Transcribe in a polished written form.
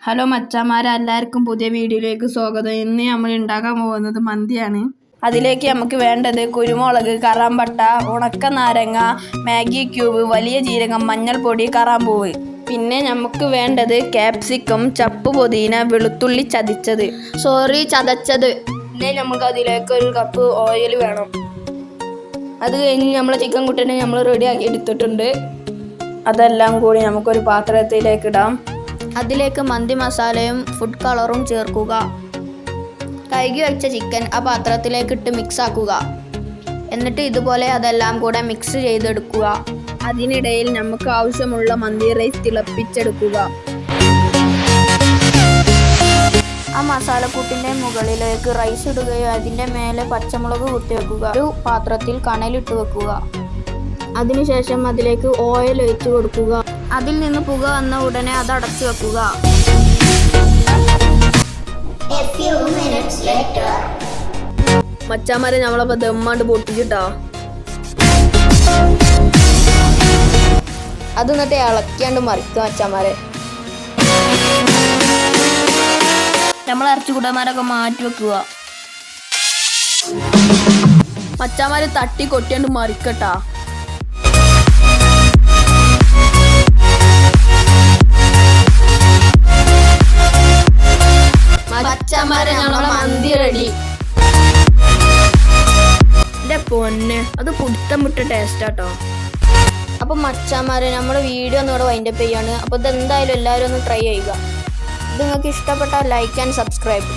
Hello മച്ചാമാരെ, എല്ലാവർക്കും പുതിയ വീഡിയോയിലേക്ക് സ്വാഗതം. ഇന്ന് നമ്മൾ ഉണ്ടാക്കാൻ പോകുന്നത് മന്തിയാണ്. അതിലേക്ക് നമുക്ക് വേണ്ടത് കുരുമുളക്, കറാമ്പട്ട, ഉണക്ക നാരങ്ങ, മാഗി ക്യൂബ്, വലിയ ജീരകം, മഞ്ഞൾപ്പൊടി, കറാമ്പൂവ്. പിന്നെ നമുക്ക് വേണ്ടത് ക്യാപ്സിക്കം, ചപ്പ് പുതിന, വെളുത്തുള്ളി ചതച്ചത്. പിന്നെ നമുക്ക് അതിലേക്ക് 1 കപ്പ് ഓയിൽ വേണം. അത് കഴിഞ്ഞ് നമ്മൾ ചിക്കൻ കുട്ടനെ നമ്മൾ റെഡിയാക്കി എടുത്തിട്ടുണ്ട്. അതെല്ലാം കൂടി നമുക്കൊരു പാത്രത്തിലേക്ക് ഇടാം. അതിലേക്ക് മന്തി മസാലയും ഫുഡ് കളറും ചേർക്കുക. കഴുകി വെച്ച ചിക്കൻ ആ പാത്രത്തിലേക്ക് ഇട്ട് മിക്സ് ആക്കുക. എന്നിട്ട് ഇതുപോലെ അതെല്ലാം കൂടെ മിക്സ് ചെയ്തെടുക്കുക. അതിനിടയിൽ നമുക്ക് ആവശ്യമുള്ള മന്തി റൈസ് തിളപ്പിച്ചെടുക്കുക. ആ മസാലക്കൂട്ടിൻ്റെ മുകളിലേക്ക് റൈസ് ഇടുകയോ അതിൻ്റെ മേലെ പച്ചമുളക് കുത്തിവെക്കുക. ഒരു പാത്രത്തിൽ കണലിട്ട് വെക്കുക. അതിനുശേഷം അതിലേക്ക് ഓയിൽ ഒഴിച്ചു കൊടുക്കുക. അതിൽ നിന്ന് പുക വന്ന ഉടനെ അത് അടച്ചു വെക്കുക. മച്ചാമാരെ, നമ്മളപ്പോൾ ദമ്മാണ്ട് പൊട്ടിച്ചിട്ടോ. അത് എന്നിട്ട് ഇളക്കിയാണ്ട് മറിക്കുക. മച്ചാമാരെ, നമ്മൾ ഇറച്ചിക്കുട്ടന്മാരൊക്കെ മാറ്റി വെക്കുക. മച്ചാമാരെ, തട്ടി കൊട്ടിയാണ്ട് മറിക്കട്ടാ. മച്ചാമാരെ, ഞങ്ങളെ മന്തി റെഡി. എൻ്റെ പൊന്നെ, അത് പുടുത്തം വിട്ട ടേസ്റ്റാട്ടോ. അപ്പോൾ മച്ചാമാരെ, നമ്മുടെ വീഡിയോ ഒന്ന് ഇവിടെ വൈൻഡപ്പ് ചെയ്യാണ്. അപ്പോൾ ഇതെന്തായാലും എല്ലാവരും ഒന്ന് ട്രൈ ചെയ്യുക. ഇത് നിങ്ങൾക്ക് ഇഷ്ടപ്പെട്ടാൽ ലൈക്ക് ആൻഡ് സബ്സ്ക്രൈബ്.